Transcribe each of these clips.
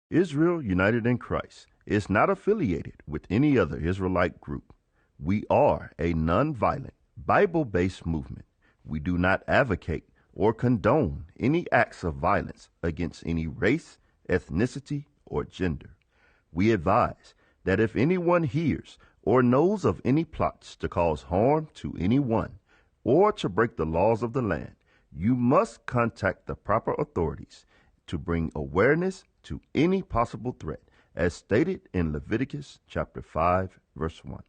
Israel United in Christ is not affiliated with any other Israelite group. We are a nonviolent, Bible-based movement. We do not advocate or condone any acts of violence against any race, ethnicity, or gender. We advise that if anyone hears or knows of any plots to cause harm to anyone or to break the laws of the land, you must contact the proper authorities to bring awareness to any possible threat, as stated in Leviticus chapter 5, verse 1.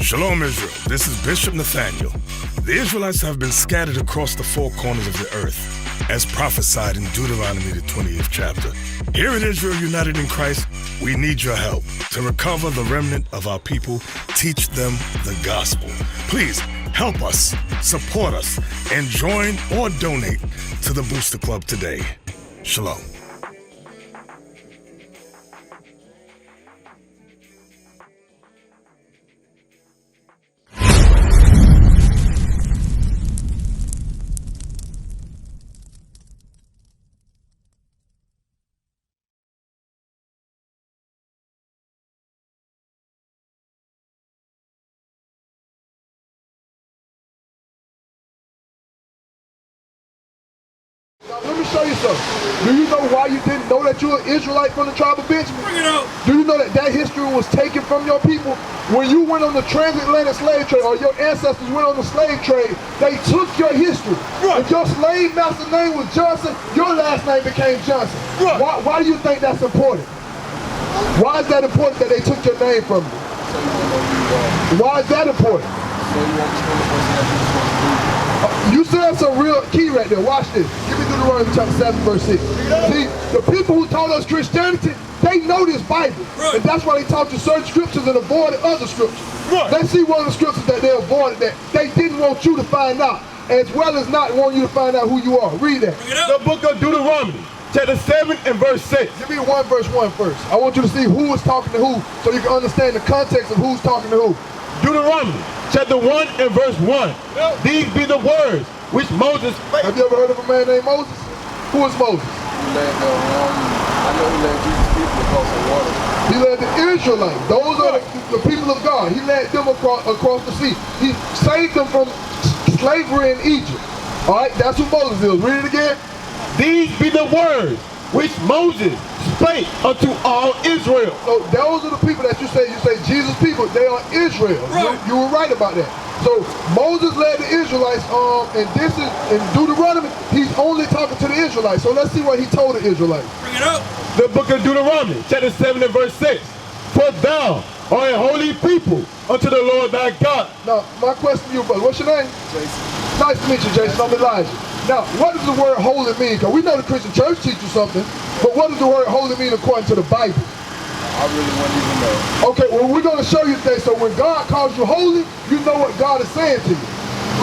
Shalom, Israel. This is Bishop Nathaniel. The Israelites have been scattered across the four corners of the earth, as prophesied in Deuteronomy, the 20th chapter. Here at Israel United in Christ, we need your help to recover the remnant of our people, teach them the gospel. Please help us, support us, and join or donate to the Booster Club today. Shalom. Now, let me show you something. Do you know why you didn't know that you're an Israelite from the tribe of Benjamin? Bring it out. Do you know that that history was taken from your people? When you went on the transatlantic slave trade, or your ancestors went on the slave trade, they took your history. Right. If your slave master's name was Johnson, your last name became Johnson. Right. Why do you think that's important? Why is that important that they took your name from you? Why is that important? You said some real key right there. Watch this. Give me Deuteronomy chapter 7, verse 6. See, the people who taught us Christianity, they know this Bible. Right. And that's why they taught you certain scriptures and avoided other scriptures. Right. Let's see one of the scriptures that they avoided that they didn't want you to find out, as well as not want you to find out who you are. Read that. The book of Deuteronomy, chapter 7 and verse 6. Give me 1 verse 1 first. I want you to see who is talking to who, so you can understand the context of who's talking to who. Deuteronomy, chapter 1 and verse 1. Yep. These be the words which Moses spake. Have you ever heard of a man named Moses? Who is Moses? I know he led Jesus' people across the water. He led the Israelites. Those are the people of God. He led them across the sea. He saved them from slavery in Egypt. All right, that's who Moses is. Read it again. These be the words which Moses spake unto all Israel. So those are the people that you say Jesus people, they are Israel. Right. You were right about that. So Moses led the Israelites, and this is in Deuteronomy, he's only talking to the Israelites. So let's see what he told the Israelites. Bring it up. The book of Deuteronomy, chapter 7 and verse 6. For thou art a holy people unto the Lord thy God. Now, my question to you, brother, what's your name? Jason. Nice to meet you, Jason. I'm Elijah. Now, what does the word holy mean? Because we know the Christian church teaches something, but what does the word holy mean according to the Bible? I really wouldn't even know. Okay, well, we're going to show you today. So when God calls you holy, you know what God is saying to you.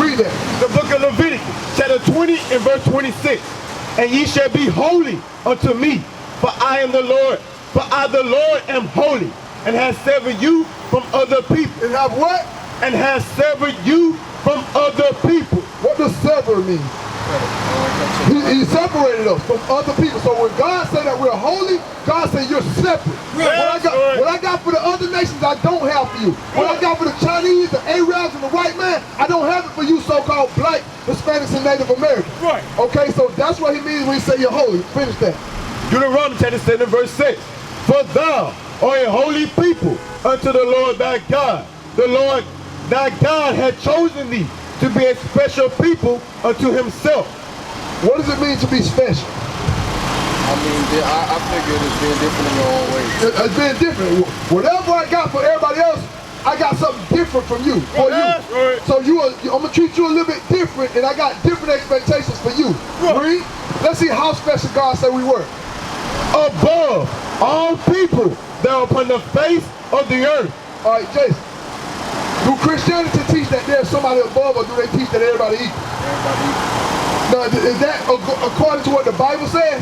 Read that. The book of Leviticus, chapter 20 and verse 26. And ye shall be holy unto me, for I am the Lord. For I, the Lord, am holy, and has severed you from other people. And have what? And has severed you from other people. What does sever mean? He separated us from other people. So when God said that we're holy, God said you're separate. Right. What I got for the other nations, I don't have for you. What I got for the Chinese, the Arabs, and the white man, I don't have it for you so-called black, Hispanics, and Native Americans. Right. Okay, so that's what he means when he say you're holy. Finish that. Deuteronomy chapter 7 verse 6. For thou art a holy people unto the Lord thy God. The Lord thy God hath chosen thee to be a special people unto himself. What does it mean to be special? I mean, I figured it's being different in your own way. It's been different. Whatever I got for everybody else, I got something different from you, for you. Right. So I'm gonna treat you a little bit different, and I got different expectations for you. Read. Let's see how special God said we were. Above all people that are upon the face of the earth. All right, Jason. Do Christianity teach that there's somebody above, or do they teach that everybody equal? Everybody equal. Now, is that according to what the Bible says?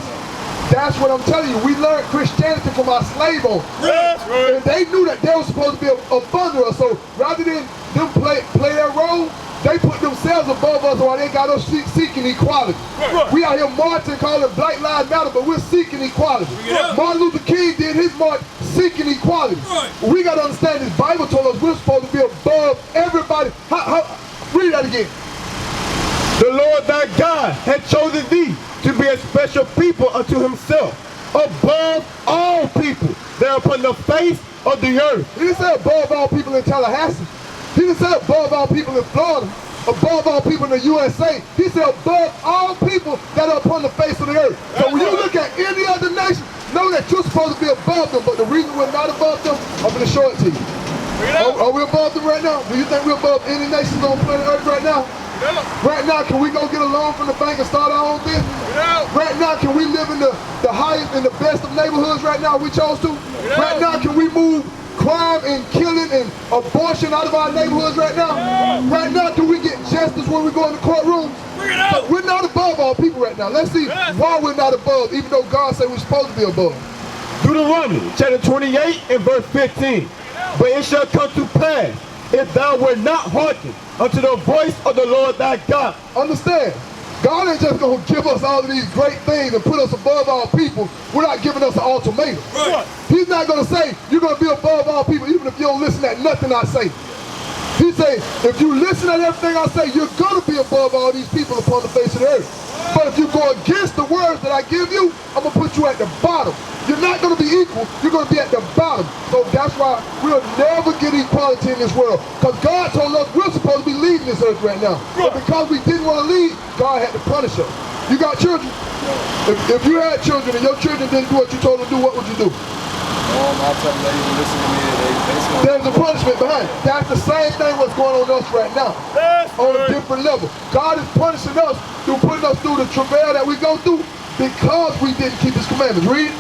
That's what I'm telling you. We learned Christianity from our slave owners. That's right. And they knew that they were supposed to be above us. So rather than them play their role, they put themselves above us while they got us seeking equality. Right. We out here marching, calling Black Lives Matter, but we're seeking equality. Martin Luther King did his march seeking equality. Right. We got to understand this Bible told us we're supposed to be above everybody. Read that again. The Lord thy God had chosen thee to be a special people unto himself, above all people that are upon the face of the earth. He didn't say above all people in Tallahassee. He didn't say above all people in Florida, above all people in the USA. He said above all people that are upon the face of the earth. So when you look at any other nation, know that you're supposed to be above them, but the reason we're not above them, I'm going to show it to you. Are we above them right now? Do you think we're above any nations on planet Earth right now? Right now, can we go get a loan from the bank and start our own business? Right now, can we live in the highest and the best of neighborhoods right now if we chose to? Right now, can we move crime and killing and abortion out of our neighborhoods right now? Right now, do we get justice when we go in the courtrooms? So we're not above all people right now. Let's see why we're not above, even though God said we're supposed to be above. Deuteronomy chapter 28 and verse 15. But it shall come to pass, if thou wert not hearkened unto the voice of the Lord thy God. Understand, God ain't just going to give us all of these great things and put us above all people without giving us an ultimatum. Right. He's not going to say, you're going to be above all people even if you don't listen at nothing I say. He says, if you listen at everything I say, you're going to be above all these people upon the face of the earth. But if you go against the words that I give you, I'm going to put you at the bottom. You're not going to be equal, you're going to be at the bottom. So that's why we'll never get equality in this world. Because God told us we're supposed to be leading this earth right now. But because we didn't want to lead, God had to punish us. You got children? If you had children and your children didn't do what you told them to do, what would you do? I'll tell them they even listen to me. There's a punishment behind it. That's the same thing what's going on with us right now. On a different level. God is punishing us through putting us through the travail that we go through because we didn't keep his commandments. Read.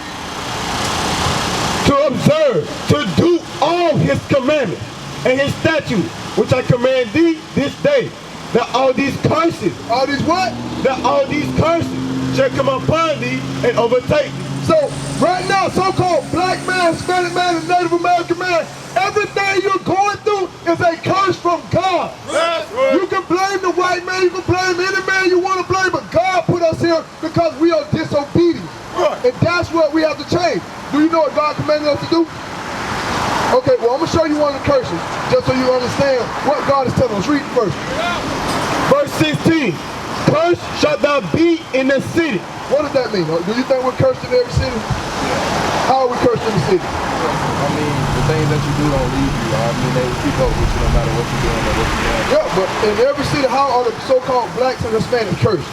To observe, to do all his commandments and his statutes, which I command thee this day, that all these curses, All these what? that all these curses shall come upon thee and overtake thee. So right now, so-called black man, Hispanic man, and Native American man, everything you're going through is a curse from God. That's right. You can blame the white man, you can blame any man you want to blame, but God put us here because we are disobedient. Right. And that's what we have to change. Do you know what God commanded us to do? Okay, well, I'm going to show you one of the curses, just so you understand what God is telling us. Read the verse. Verse 16, cursed shalt thou be in the city. What does that mean? Do you think we're cursed in every city? How are we cursed in the city? I mean, the things that you do don't leave you. I mean, they will keep up with you no matter what you're doing or what you're doing. Yeah, but in every city, how are the so-called blacks and Hispanics cursed?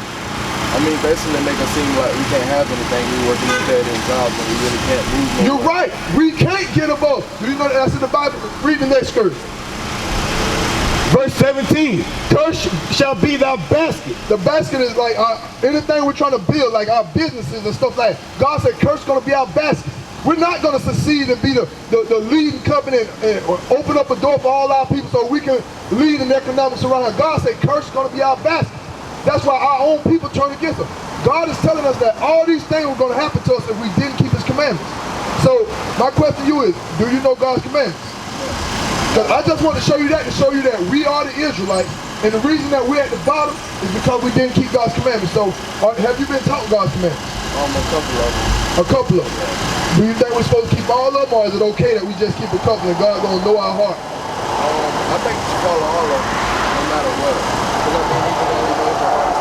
I mean, basically make it seem like we can't have anything. We're working in dead-end jobs and we really can't move nowhere. You're right. We can't get above. Do you know that's in the Bible? Read the next curse. Verse 17, cursed shall be thy basket. The basket is like anything we're trying to build, like our businesses and stuff like that. God said curse is going to be our basket. We're not going to succeed and be the leading company and open up a door for all our people so we can lead in economics around here. God said curse is going to be our basket. That's why our own people turn against us. God is telling us that all these things were going to happen to us if we didn't keep his commandments. So my question to you is, do you know God's commandments? Because I just want to show you that we are the Israelites, and the reason that we're at the bottom is because we didn't keep God's commandments. So have you been taught God's commandments? A couple of them. A couple of them. Do you think we're supposed to keep all of them, or is it okay that we just keep a couple and God's going to know our heart? I think you should follow all of them, no matter what. Because I think you can only know your heart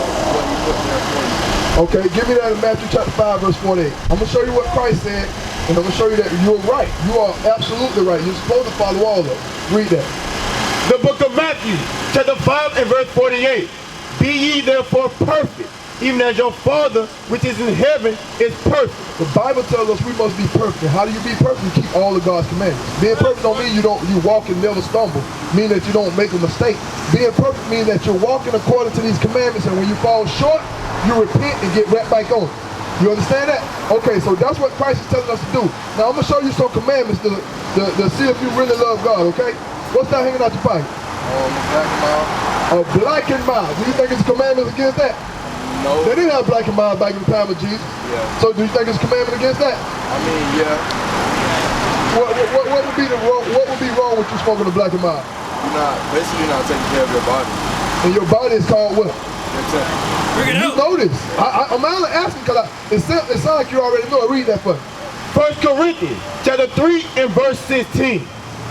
is what he put there for you. Okay, give me that in Matthew chapter 5, verse 48. I'm going to show you what Christ said, and I'm going to show you that you're right. You are absolutely right. You're supposed to follow all of them. Read that. The book of Matthew, chapter 5 and verse 48. Be ye therefore perfect, even as your Father which is in heaven is perfect. The Bible tells us we must be perfect. How do you be perfect? You keep all of God's commandments. Being perfect don't mean you walk and never stumble. Mean that you don't make a mistake. Being perfect means that you're walking according to these commandments, and when you fall short, you repent and get right back on. You understand that? Okay, so that's what Christ is telling us to do. Now I'm gonna show you some commandments to see if you really love God. Okay? What's that hanging out your pocket? Black and mild. A black and mild. Do you think it's a commandment against that? No. They didn't have black and mild back in the time of Jesus. Yeah. So do you think it's a commandment against that? I mean, yeah. What would be wrong with you smoking a black and mild? You're not taking care of your body. And your body is called what? Your You know this. I'm only asking because it sounds like you already know it. Read that for me. 1 Corinthians chapter 3 and verse 16.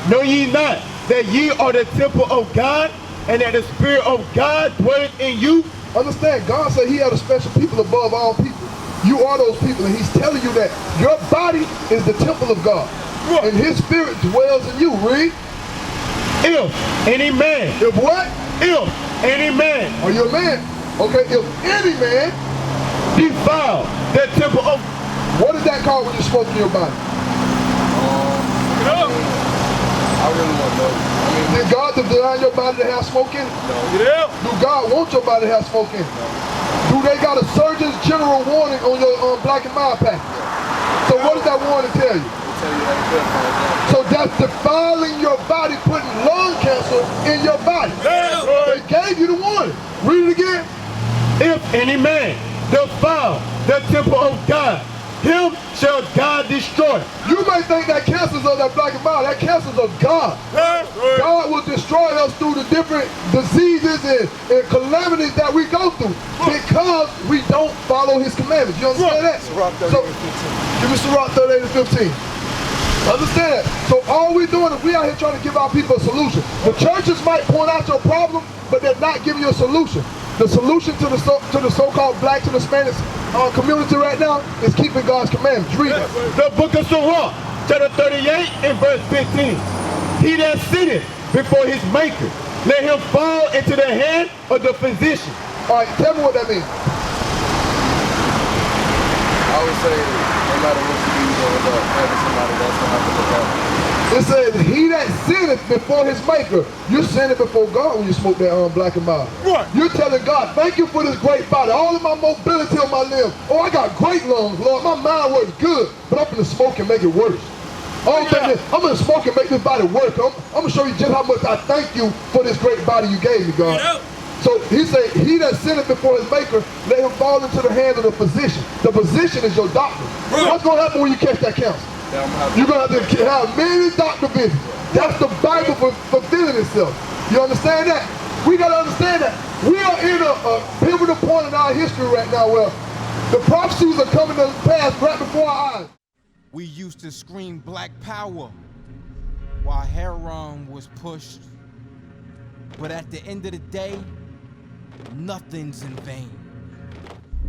Know ye not that ye are the temple of God, and that the Spirit of God dwelleth in you? Understand, God said he had a special people above all people. You are those people, and he's telling you that your body is the temple of God. Right. And his spirit dwells in you. Read. If any man. If what? If any man. Are you a man? Okay, if any man defile the temple of. What is that called when you're smoking your body? I really want to know. Did God design your body to have smoke in it? No. Yeah. Do God want your body to have smoke in it? Do they got a Surgeon's General warning on your black and mild package? So what does that warning tell you? Tell you that good. So that's defiling your body, putting lung cancer in your body. They gave you the warning. Read it again. If any man defile the temple of God, him shall God destroy. You may think that cancer's of that black and mild. That cancer's of God. God will destroy us through the different diseases and calamities that we go through because we don't follow his commandments. You understand that? Sirach 38 and 15. Give me Sirach 38 and 15. Understand that? So all we're doing is we out here trying to give our people a solution. The churches might point out your problem, but they're not giving you a solution. The solution to the so-called black, to the Spanish community right now is keeping God's commandments. Read it. The book of Sirach, chapter 38 and verse 15. He that sitteth before his maker, let him fall into the hand of the physician. All right, tell me what that means. I would say no matter what you do, you're going to end up having somebody that's going to have to look out. It says, he that sinneth before his maker. You're sinning before God when you smoke that black and mild. Right. You're telling God, thank you for this great body, all of my mobility on my limbs. Oh, I got great lungs, Lord. My mind works good, but I'm going to smoke and make it worse. I'm going to smoke and make this body work. I'm going to show you just how much I thank you for this great body you gave me, God. So he said, he that sinneth before his maker, let him fall into the hand of the physician. The physician is your doctor. What's going to happen when you catch that cancer? You're going to have to have many doctor visits. That's the Bible fulfilling itself. You understand that? We got to understand that. We are in a pivotal point in our history right now where the prophecies are coming to pass right before our eyes. We used to scream black power while heroin was pushed. But at the end of the day, nothing's in vain.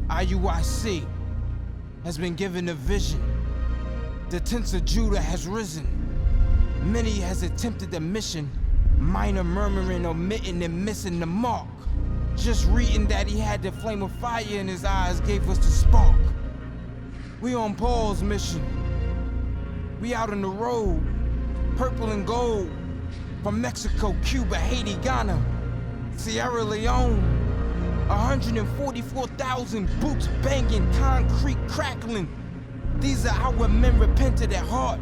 IUIC has been given a vision. The tents of Judah has risen. Many has attempted the mission, minor murmuring, omitting, and missing the mark. Just reading that he had the flame of fire in his eyes gave us the spark. We on Paul's mission. We out on the road, purple and gold, from Mexico, Cuba, Haiti, Ghana, Sierra Leone. 144,000 boots banging, concrete crackling. These are our men repented at heart.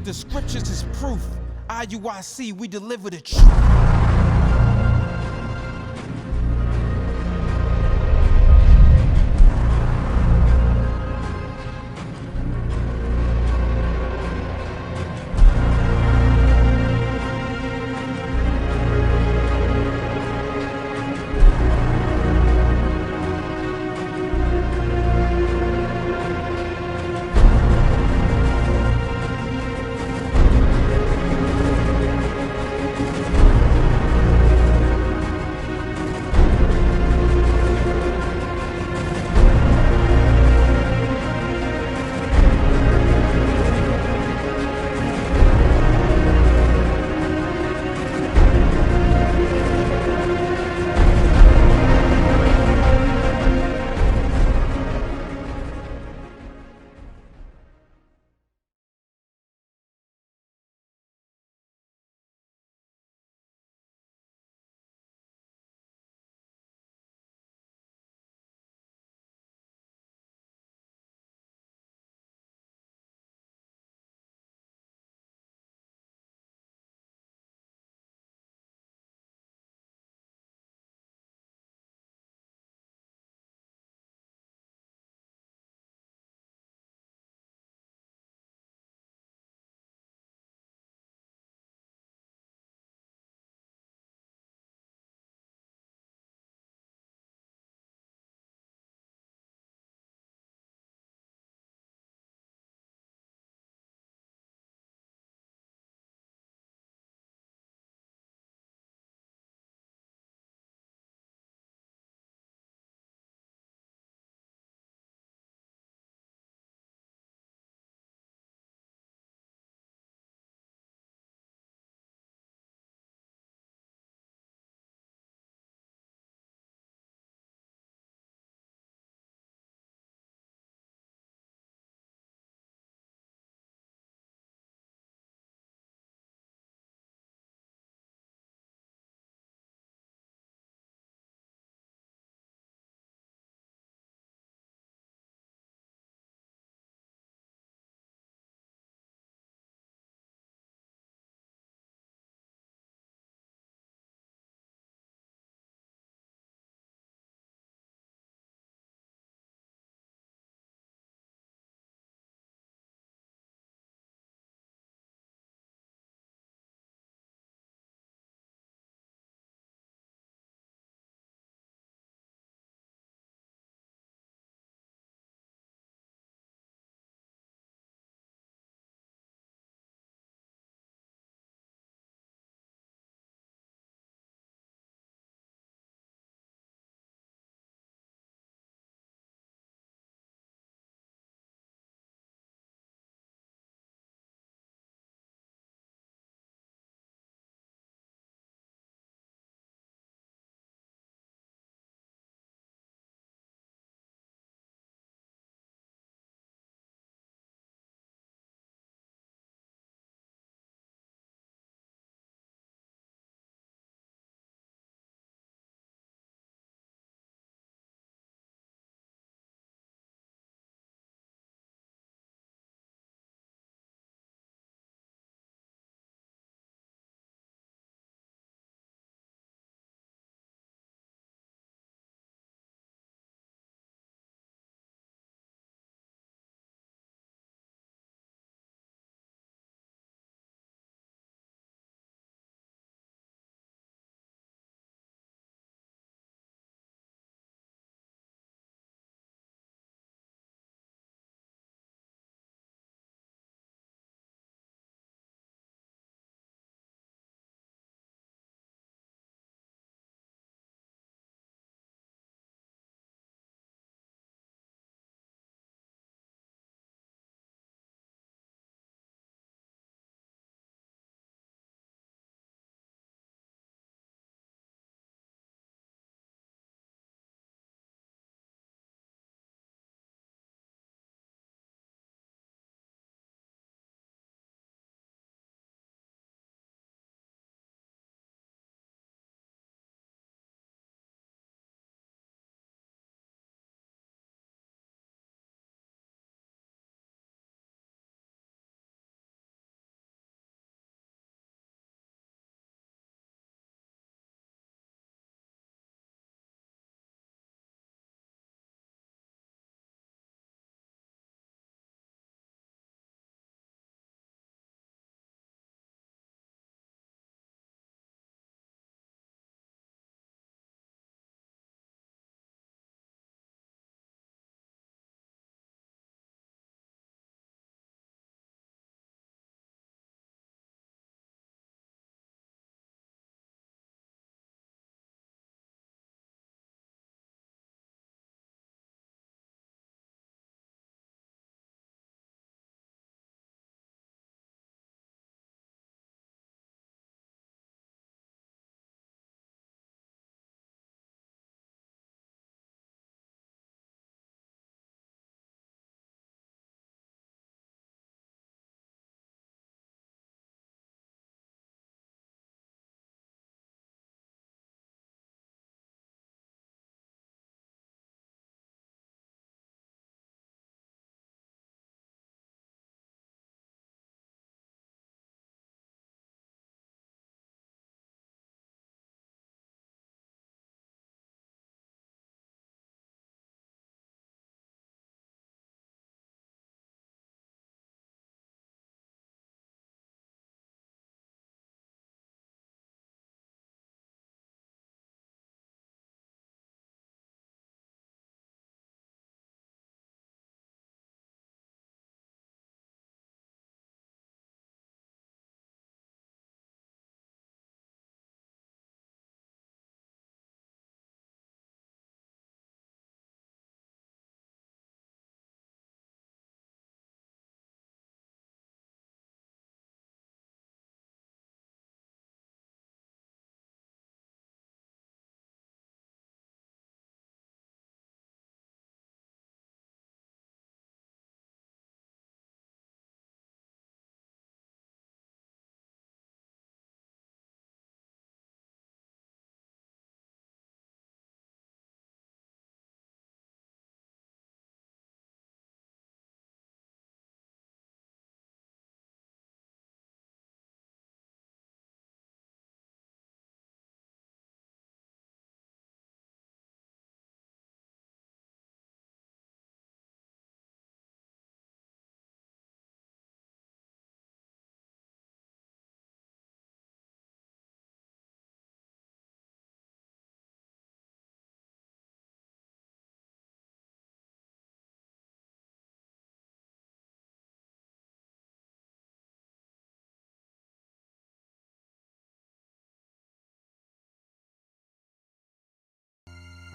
The scriptures is proof. IUIC, we deliver the truth.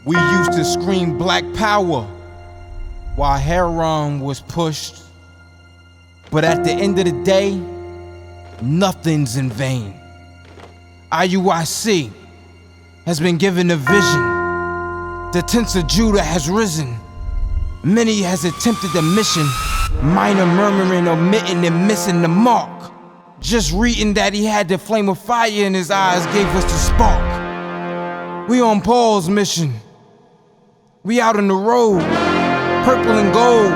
We used to scream black power while heroin was pushed. But at the end of the day, nothing's in vain. IUIC has been given a vision. The tents of Judah has risen. Many has attempted the mission. Minor murmuring, omitting, and missing the mark. Just reading that he had the flame of fire in his eyes gave us the spark. We on Paul's mission. We out on the road, purple and gold.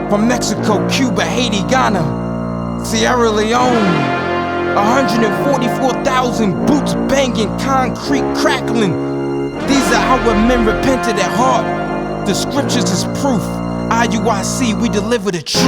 From Mexico, Cuba, Haiti, Ghana, Sierra Leone. 144,000 boots banging, concrete crackling. These are how men repented at heart. The scriptures is proof. IUIC, we deliver the truth.